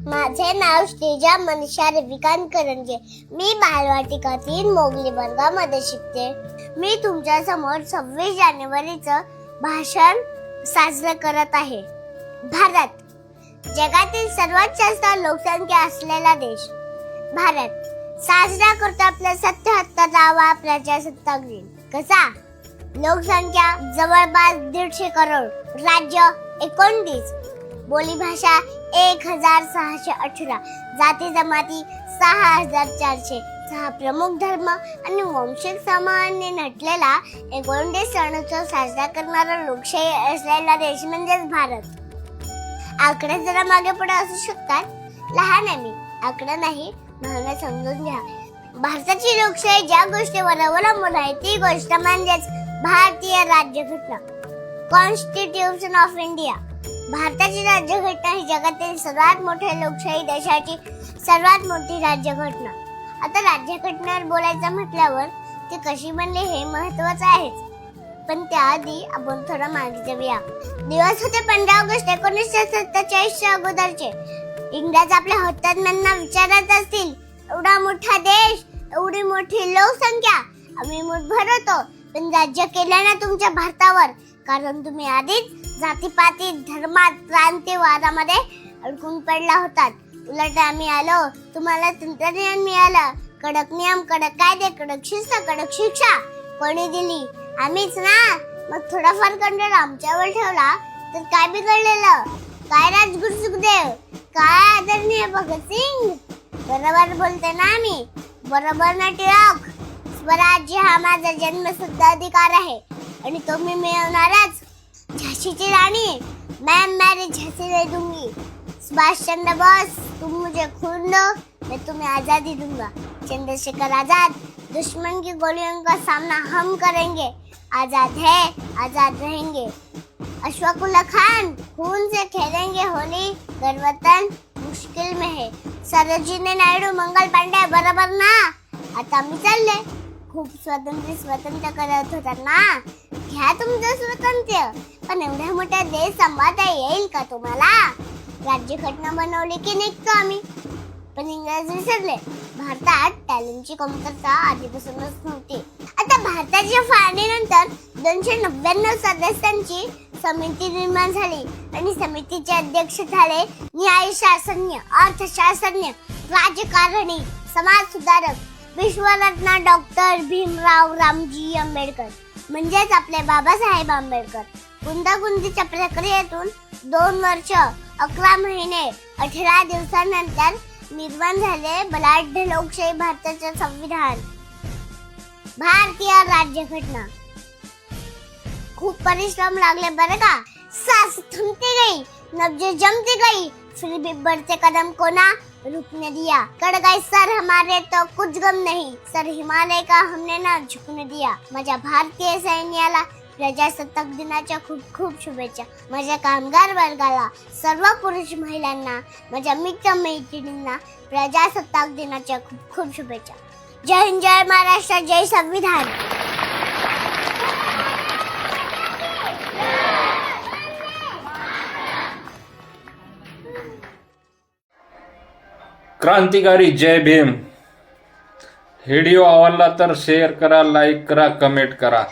माझे नाव श्रीजा मनीषा रविकांत करंजे. मी बालवाटिकातील मोगली वर्गामध्ये शिकते. मी तुमच्या समोर 26 जानेवारीचं भाषण साजरं करत आहे. भारत जगातील सर्वात जास्त लोकसंख्या असलेला देश. भारत साजरा करतो आपला 77वा प्रजासत्ताक दिन. कसा? लोकसंख्या जवळपास 150 करोड, राज्य 29, बोलीभाषा 1618, जाती जमाती 6400, 6 प्रमुख धर्म आणि वंशिक समूहांनी नटलेला 29 सणोत्सव साजरा करणारा लोकशाही असलेला देश म्हणजेच भारत. आकडे जरा मागे पुढे असू शकतात, लहान आहे मी, आकडा नाही, भावना समजून घ्या. भारताची लोकशाही ज्या गोष्टीवर अवलंबून आहे ती गोष्ट म्हणजेच भारतीय राज्यघटना, कॉन्स्टिट्यूशन ऑफ इंडिया. भारताची राज्यघटना ही जगातील सर्वात मोठ्या लोकशाही देशाची सर्वात मोठी राज्यघटना. आता राज्यघटनेवर बोलायचं म्हटल्यावर ती कशी बनली हे महत्वाचं आहेच, पण त्याआधी आपण थोडं मागे जाऊया. दिवस होते 15 ऑगस्ट 1947 च्या अगोदरचे. इंग्रज आपल्या हुतात्म्यांना विचारत असतील, एवढा मोठा देश, एवढी मोठी लोकसंख्या, आम्ही मुठभर होतो, पण राज्य केलं ना तुमच्या भारतावर, कारण तुम्ही आधीच जातीपाती, धर्मात, प्रांतीयवादामध्ये अडकून पडला होतात. उलट आम्ही आलो, तुम्हाला तंत्रज्ञान मिळालं, कडक नियम, कडक कायदे, कडक शिस्त, कडक शिक्षा कोणी दिली? आम्हीच ना. मग थोडाफार कंट्रोल आमच्यावर ठेवला तर काय बिघडलेलं? काय राजगुरू सुखदेव, काय आदरणीय भगतसिंग? बरोबर बोलते ना मी, बरोबर ना टिळक? स्वराज्य हा माझा जन्मसिद्ध अधिकार आहे आणि तो मी मिळवणारच. झाशीची राणी, मैं झांसी दे दूंगी. सुभाष चंद्र बोस, तुम मुझे खून दो, मैं तुम्हें आजादी दूंगा. चंद्रशेखर आजाद, दुश्मन की गोलियों का सामना हम करेंगे, आजाद है, आजाद रहेंगे. अशफाकुल्ला खान, खून से खेलेंगे होली, गणवतन मुश्किल में है. सरोजिनी नायडू, मंगल पांडे, बरोबर ना? आता मी चालले. खूप स्वतंत्र करत होता ना, घ्या तुमचं स्वातंत्र्य, पण एवढ्या मोठ्या देश सांभाळता येईल का तुम्हाला? राज्यघटना बनवली की निघतो आम्ही, पण इंग्रज विसरले. भारतात टॅलेंटची कमतरता आधीपासूनच नव्हती. आता भारताच्या फाळणीनंतर 299 सदस्यांची समिती निर्माण झाली आणि समितीचे अध्यक्ष झाले न्यायशास्त्रज्ञ, अर्थशास्त्रज्ञ, राजकारणी, समाज सुधारक, विश्वरत्न डॉक्टर भीमराव रामजी आंबेडकर म्हणजेच आपले बाबासाहेब आंबेडकर. गुंतागुंतीच्या प्रक्रियेतून 2 वर्ष 11 महिने 18 दिवसांनंतर निर्माण झाले बलाढ्य लोकशाही भारताचे संविधान, भारतीय राज्यघटना. खूप परिश्रम लागले बरं का. सांस थमती गई, नब्ज जमती गई, फिर भी बढ़ते कदम को ना रुकने दिया. कट गए सर हमारे तो कुछ गम नहीं, सर हिमालय का हमने ना झुकने दिया. माझ्या भारतीय सैन्याला प्रजासत्ताक दिनाच्या खूप खूप शुभेच्छा. माझ्या कामगार वर्गाला, सर्व पुरुष महिलांना, माझ्या मित्र मैत्रिणींना प्रजासत्ताक दिनाच्या खूप खूप शुभेच्छा. जय हिंद, जय महाराष्ट्र, जय संविधान. क्रांतिकारी जय भीम. व्हिडिओ आवडला तर शेअर करा, लाईक करा, कमेंट करा.